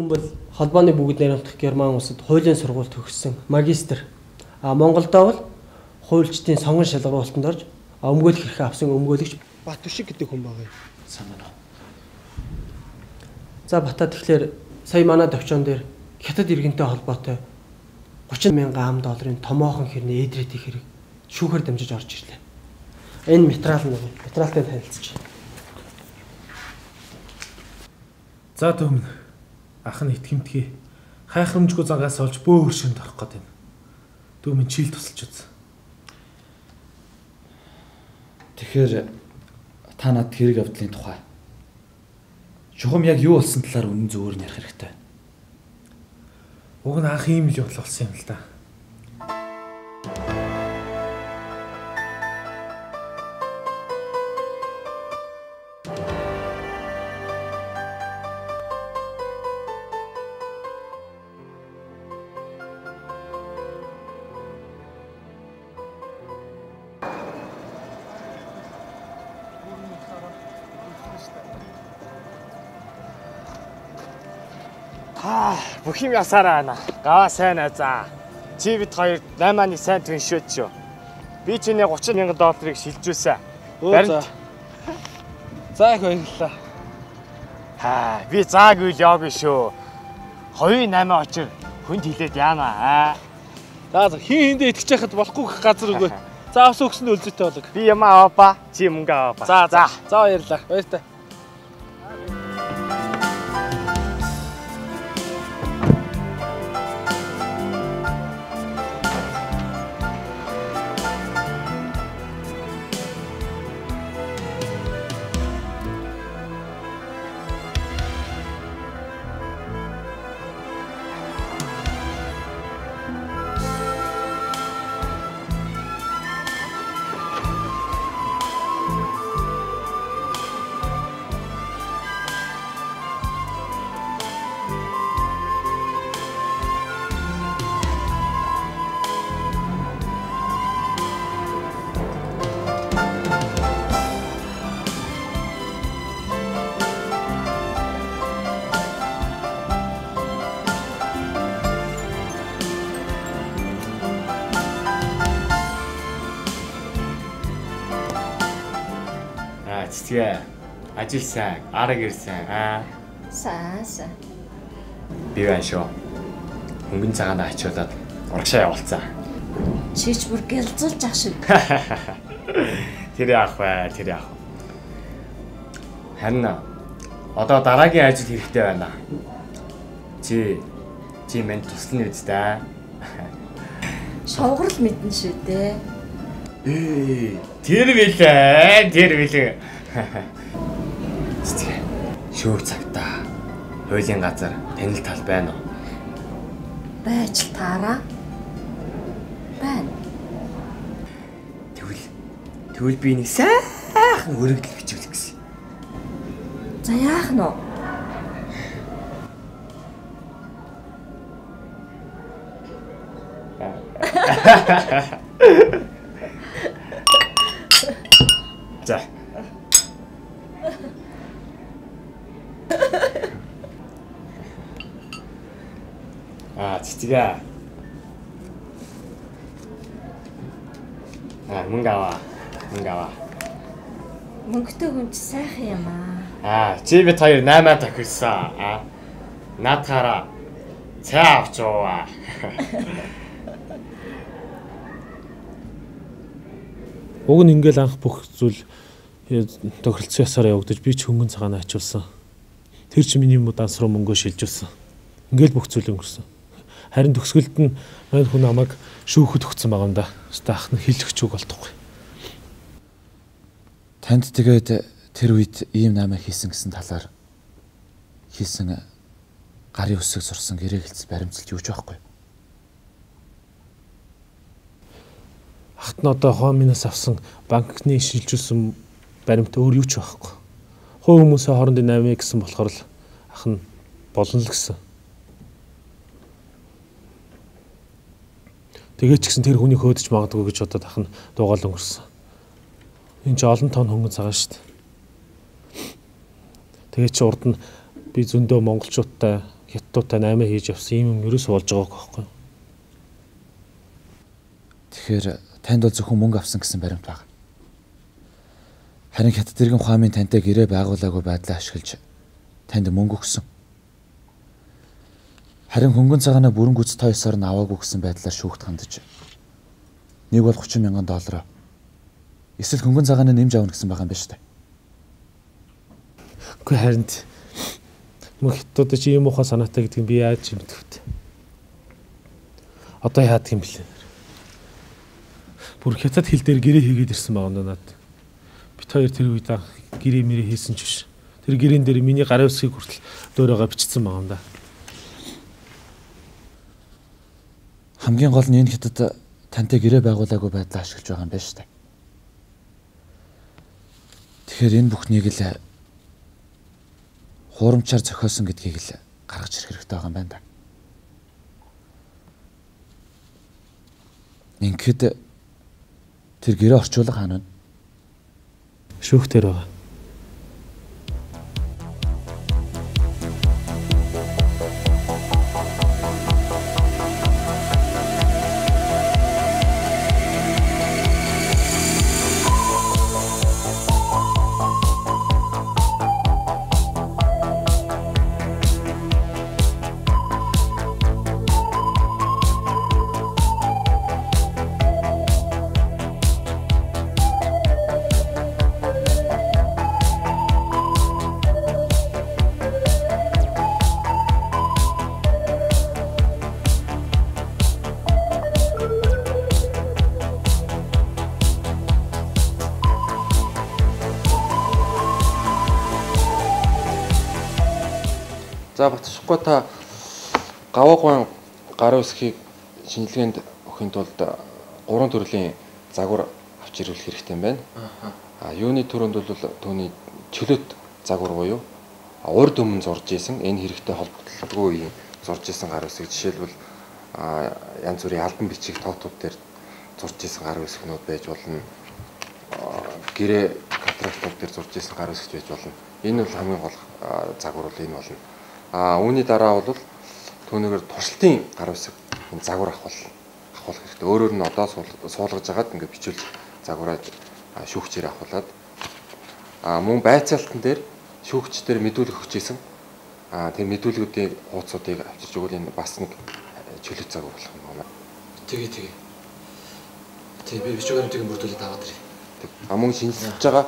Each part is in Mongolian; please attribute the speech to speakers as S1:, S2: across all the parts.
S1: хүн бол холбооны бүгд найрамдах Герман улсад хуулийн сургууль төгссөн магистр. Монголдоо бол хуульчдын сонгон шалгуулалтанд орж өмгөөлөх хэрэг авсан өмгөөлөгч Батүшиг гэдэг хүн байгаа юм.
S2: Санаа.
S1: За Батаа тэгэхээр сая манай төвчөн дээр хятад иргэнтэй холбоотой 30,000 $1000 томоохон хэрнээ эдрэтийн хэрэг шүүхээр дамжиж орж ирлээ. Энэ материал нь материалтай танилцчих.
S2: За төмн ах нь итгэмтгий хайхрамжгүй загаас олж бөөр шөнд орох гээд байна. Төмн чийл тусалж үз.
S3: Тэгэхээр та над хэрэг явдлын тухай чухам яг юу болсон талаар үнэн зөвөр нь ярих хэрэгтэй.
S2: Уг нь анх ийм л явдал болсон юм л да.
S4: Бүх юм ясаараа байна. Гаваа сайн аа за. Чи бид хоёр 8-1 сайн түншөөд шүү. Би чиний $30,000 шилжүүлсэн.
S5: За. За их баярлалаа.
S4: Би заагүй л яагүй шүү. 2-8 очир хүнд хилээд яана.
S5: За хин хиндэ итгэж яхад болохгүй газар үгүй. За ус өгснө үлзэтэй болог.
S4: Би юм аваа. Чи мөнгө аваа.
S5: За баярлалаа. Баяртай.
S4: Цэцгээ ажил сайн, арга ирсэн.
S6: Сайн.
S4: Би байна шүү. Хөнгөн цагаанд ачуулаад урагшаа явуулцаа.
S6: Чич бүр гэлзүүлж ах шиг.
S4: Тэр яах вэ? Харин одоо дараагийн ажил хэрэгтэй байна. Чи мэн туслана үстэй.
S6: Шовгорл мэднэ шүү дээ.
S4: Тэр билээ. Шүүх цагтаа хуулийн газар танил тал байна уу?
S6: Байж таараа. Байна.
S4: Тэгвэл би нэг сайхан өргөдөл бичүүлэх гэсэн.
S6: За яах нь вэ? За. Цэцгээ. Мөнгө аваа. Мөнгөтэй хүн ч сайхан юм аа.
S4: Чи бид хоёр 8 тохирсон. Наадхаараа цай авч яваа.
S2: Уг нь ингээл анх бүх зүйл тохиролцсон ясаар явагдаж би ч хөнгөн цагаан ачуулсан. Тэр чи миний муданс руу мөнгөө шилжүүлсэн. Ингээл бүх зүйл өнгөрсөн. Харин төгсгөлд нь мань хүн намайг шүүхэд өгсөн байгаа юм да. Ах нь хэлэх үг болтухгүй.
S3: Танд тэгээд тэр үед ийм намаа хийсэн гэсэн талаар хийсэн гарын үсэг сурсан гэрээ хэлцэл баримтсалж юуж байхгүй.
S2: Ахт нь одоо хооминаас авсан банкны шилжүүлсэн баримт өөр юу ч байхгүй. Хувь хүмүүсийн хоорондын 8 гэсэн болохоор л ах нь болно л гэсэн. Тэгээ ч гэсэн тэр хүний хөөдөж магадгүй гэж бодоод ах нь дуугаал өнгөрсөн. Энд ч олон тонн хөнгөн цагаан шүү дээ. Тэгээ чи урд нь би зөндөө монголчуудтай хятадтай 8 хийж явсан юм ерөөсөө болж байгааг байхгүй.
S3: Тэгэхээр танд бол зөвхөн мөнгө авсан гэсэн баримт байна. Харин хятад иргэн ухаамын тантай гэрээ байгуулаагүй байдлаа ашиглаж танд мөнгө өгсөн. Харин хөнгөн цагаанаа бүрэн гүц тоёсоор нь аваагүй гэсэн байдлаар шүүхт хандаж нэг бол $30,000 эсвэл хөнгөн цагаанаа нэмж авна гэсэн байгаа юм байна шүү дээ.
S2: Үгүй харин мөн хятадд чи юм ухаа санаатай гэдгийг би яаж юм төвт. Одоо яадаг юм блэ? Бүр хятад хэл дээр гэрээ хийгээд ирсэн байгаа юм даа наад. Бид хоёр тэр үед гэрээ мэрээ хийсэн ч биш. Тэр гэрээн дээр миний гарын үсгийг хүртэл дөөрөөгөө бичсэн байгаа юм даа.
S3: Хамгийн гол нь энэ хятад тантай гэрээ байгуулаагүй байдлаа ашиглаж байгаа юм байна шүү дээ. Тэгэхээр энэ бүхнийг л хуурамчаар зохиосон гэдгийг л гаргаж ирэх хэрэгтэй байгаа юм байна да. Ингээд тэр гэрээ орчуулах хаана вэ?
S2: Шүүхтэр байгаа.
S7: За батчихгүй та гаваагаан гарын үсгийг шинжилгээнд өгөхийн тулд 3 төрлийн загвар авч ирүүлэх хэрэгтэй юм байна. Юуны төрөнд бол түүний чөлөөт загвар буюу урд өмнө зурж исэн энэ хэрэгтэй холбогдлолгүй юм зурж исэн гарын үсэг жишээлбэл янз бүрийн албан бичиг тоотууд дээр зурж исэн гарын үсгнүүд байж болно. Гэрээ катарактууд дээр зурж исэн гарын үсгч байж болно. Энэ бол хамгийн гол загвар бол энэ болно. Үүний дараа бол түүнийгээр туршилтын гар үсэг энэ загвар авах хэрэгтэй. Өөрөөр нь одоо суулгаж агаад ингээд бичүүлж загвараа шүүгчээр авахлаад мөн байцаалтан дээр шүүгчдэр мэдүүлэг өгч ийсэн. Тэр мэдүүлгүүдийн хуудсуудыг авчирч өгвөл энэ бас нэг чөлөөт загвар болох юм байна.
S3: Тэгээ. Би бичвэрийн бүрдүүлээд аваад ирээ.
S7: Мөн шинжилж байгаа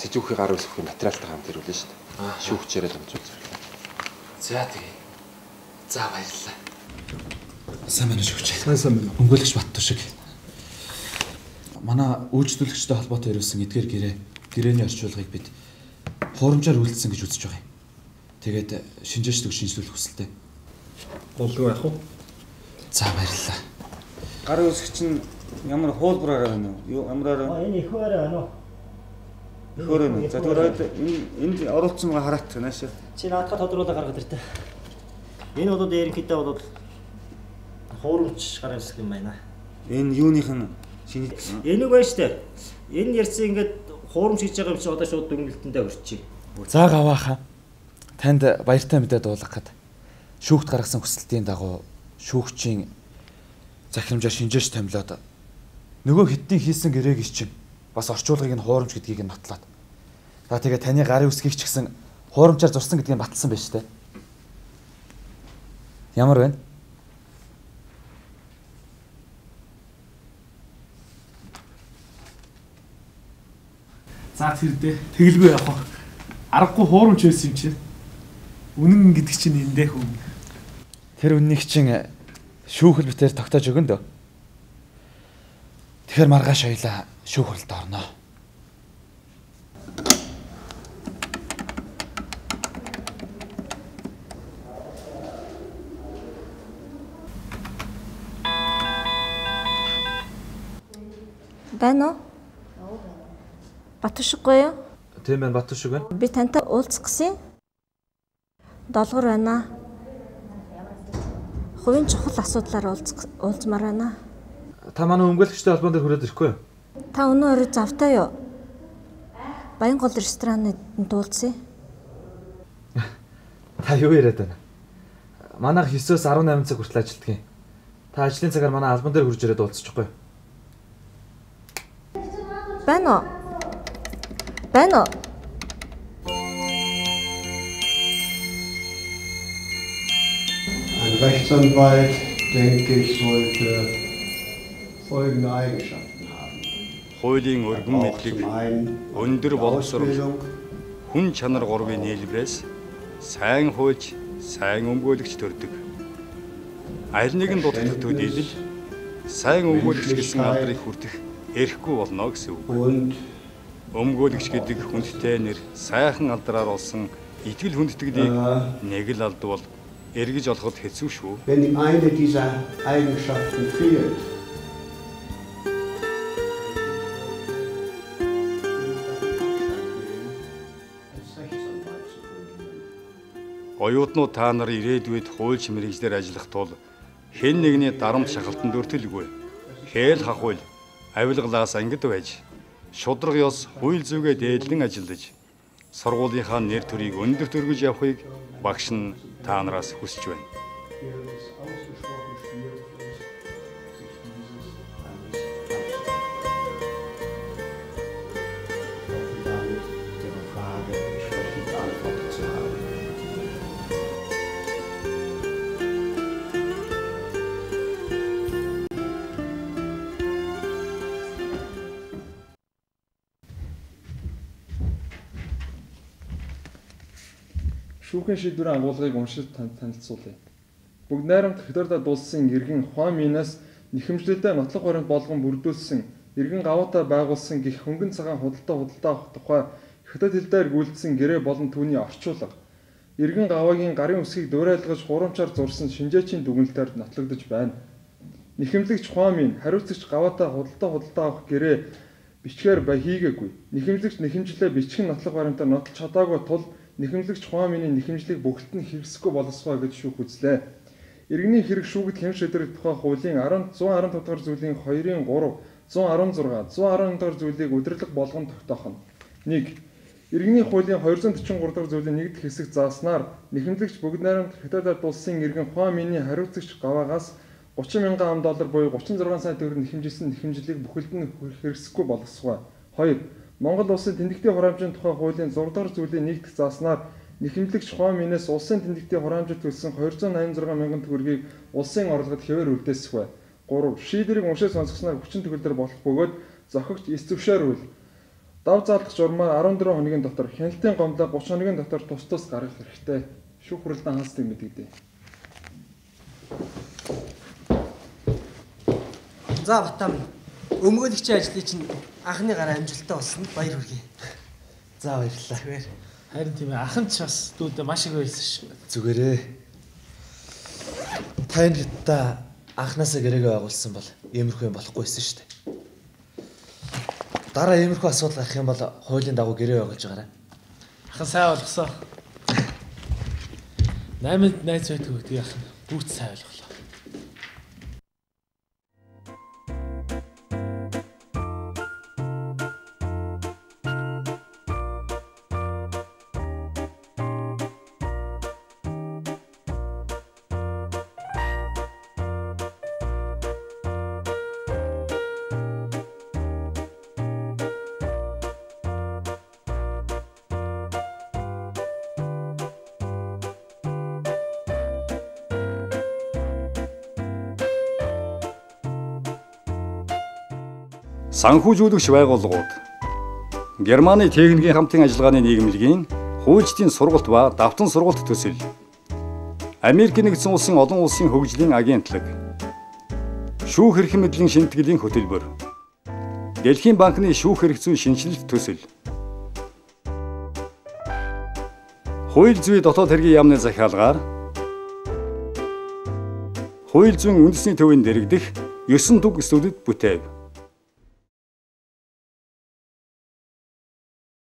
S7: сэжүүхийн гар үсгийн материалтай хамт ирүүлнэ шүү дээ. Шүүгчээрээ дамжуулж.
S3: За тэгээ. За баярлалаа. Сайн байна шүүгч.
S1: Сайн байна.
S3: Өнгөлөгч Баттуу шиг. Манай үйлчлүүлэгчтэй холбоотой ирсэн эдгээр гэрээний орчуулгыг бид хуурамчаар үйлдэлсэн гэж үзэж байгаа юм. Тэгээд шинжээчдэг шинжлүүлэх хүсэлтэй.
S1: Болгүй яах вэ?
S3: За баярлалаа.
S8: Гарын үсгч нь ямар хуулбараар байна уу? Юу амраар байна?
S9: Энэ их бараа байна уу?
S8: Хөрөн. За тэгээд энд оруулсан байгаа хараат нааш.
S9: Чи наадхад тодруулаад гаргаад иртээ. Энэ бол ерөнхийдөө бол хуурамч гарын үсэг юм байна.
S8: Энэ юуных нь шинэ
S9: Энийг байна штэ. Энэ ярьсан ингээд хуурамч хийж байгаа юм чи одоо шууд дүнгэлтэндээ өрчий.
S3: За гавааха. Танд баяртай мэдээ дуулгахад шүүхт гаргасан хүсэлтийн дагуу шүүгчийн захирамжаар шинжээч томилоод нөгөө хэдний хийсэн гэрээг чинь бас орчуулгыг нь хуурамч гэдгийг нь нотлоод. За тэгээ таны гарын үсгийг ч гэсэн хуурамчаар зурсан гэдгийг батлсан байна шүү дээ. Ямар вэ?
S2: За тэр дээ. Тэгэлгүй явах. Аргагүй хуурамч байсан юм чи. Үнэн гэдэг чинь эндээ хүн.
S3: Тэр үннийг чинь шүүхэл битээр тогтоож өгөн дөө. Тэгэхээр маргааш хоёлаа шүүхэлд орно.
S6: Байна уу? Баттуу шиггүй юу?
S3: Тийм байна, Баттуу шиг байна.
S6: Би тантай уулзах гэсэн. Долгор байна. Хувийн чухал асуудлаар уулзмаар байна.
S3: Та манай өмгөөлөгчтэй холбоон дээр хүрээд ирэхгүй юу?
S6: Та өнөө орой завтай юу? Баянгол ресторанд дуулцъя.
S3: Та юу яриад байна? манайх 9-өөс 18 цаг хүртэл ажилладаг юм. Та ажлын цагаар манай албан дээр хурж ирээд уулзчихгүй.
S6: Байна уу? Байна уу?
S10: Ein Rechtsanwalt, denke ich, sollte folgende Eigenschaften haben.
S11: Хуулийн өргөн мэдлэг, өндөр боловсрол, хүн чанар 3-ын нийлбэрээс сайн хуульч, сайн өмгөөлөгч төрдөг. Аль нэгэн дутагдах төдийлөл сайн өмгөөлөгч гэсэн алдрыг хүртэх эрхгүй болно гэсэн үг. Өмгөөлөгч гэдэг хүндтэй нэр сайхан алдраар олсон итгэл хүндэтгэлийг нэг л алдвал эргэж олоход хэцүү шүү.
S10: Wenn ihm eine dieser Eigenschaften fehlt,
S11: Оюутнууд та нар ирээдүйд хуульч мэргэжлэр ажиллах тул хэн нэгний дарамт шахалтанд өртөлгүй. Хээл хахуйл авилгалаас ангид байж шудраг ёс хууль зүйгээ дээдлэн ажиллаж сургуулийнхаа нэр төрийг өндөр төргөж явахыг багш нь та нараас хүсэж байна.
S12: Шүүхийн шийдвэрийн агуулгыг уншиж танилцуулъя. Бүгд найрамдах Федералд улсын иргэн Хуан Минаас нэхэмжлэлтэй нотлох баримт болгон бүрдүүлсэн иргэн гаваатай байгуулсан гих хөнгөн цагаан худалдаа авах тухай хятад хэл дээр гүйлдсэн гэрээ болон түүний орчуулга. Иргэн гаваагийн гарын үсгийг дуурайлгаж хурамчаар зурсан шинжээчийн дүгнэлтээр нотлогдож байна. Нэхэмлэгч Хуан Мин хариуцагч гаваатай худалдаа авах гэрээ бичгээр хийгээгүй. Нэхэмлэгч нэхэмжлээ бичгэн нотлох баримтаар нотолж чадаагүй тул нэхэмлэгч Хуан Минийн нэхэмжлийг бүгд нь хэрэгсэхгүй боловсгоо гэж шүүх үзлээ. Иргэний хэрэг шүүгд хэн шийдвэрийн тухай хуулийн 115 дахь зүйлийн 2-ын 3, 116, 117 дахь зүйлийг удирдлага болгон тогтоох нь. 1. Иргэний хуулийн 243 дахь зүйлийн 1 дэх хэсэг зааснаар нэхэмлэгч бүгд найрамдах Федералд улсын иргэн Хуан Минийн хариуцагч гаваагаас $30,000 буюу 36 сая төгрөг нэхэмжилсэн нэхэмжлийг бүхэлд нь хэрэгсэхгүй боловсгоо. 2. Монгол улсын тэндэгтийн хураамжийн тухай хуулийн 6 дахь зүйлийн 1 дэх зааснаар нэхэмлэгч Хуан Минээс улсын тэндэгтийн хураамжид төлсөн 286,000 төгрөгийг улсын орлогод хэвээр үлдээсэх бай. 3. Шийдвэрийг уншиж сонсгосноор хүчин төгөлдөр болох бөгөөд зохигч эс зөвшөөрвөл дав заалдах журмаа 14 хоногийн дотор хяналтын гомдлоо 30 хоногийн дотор тус тус гаргах хэрэгтэй. Шүүх хурлын хаанстыг мэдэгдээ.
S1: За Батам өмгөөлөгчийн ажлыг чинь анхны гараа амжилттай болсон баяр хүргэе.
S3: За баярлалаа.
S5: Зүгээр. Харин тийм ээ ахын ч бас дүүдээ маш их байлсан шүү.
S3: Зүгээрээ. Та энэ хэдтаа анхнаасаа гэрээгээ байгуулсан бол иймэрхүү юм болохгүй байсан шүү дээ. Дараа иймэрхүү асуудал гарах юм бол хуулийн дагуу гэрээ байгуулж байгаарай.
S5: Ахын сайн болгосоо. 8-нд найз байтгүй тийм ахын бүгд сайн болголоо.
S11: Санхүүжүүлэгч байгууллагууд Германы техникийн хамтын ажиллагааны нийгэмлэгийн хуульчдын сургалт ба давтан сургалт төсөл Америк нэгдсэн улсын олон улсын хөгжлийн агентлаг шүүх эрхэм мэдлийн шинтгэлийн хөтөлбөр Дэлхийн банкны шүүх эрх зүйн шинжилэлт төсөл Хууль зүйн дотоод хэргийн яамны захиалгаар хууль зүйн үндэсний төвийн дэргэдэх 9 төв төслүүдэд бүтээв.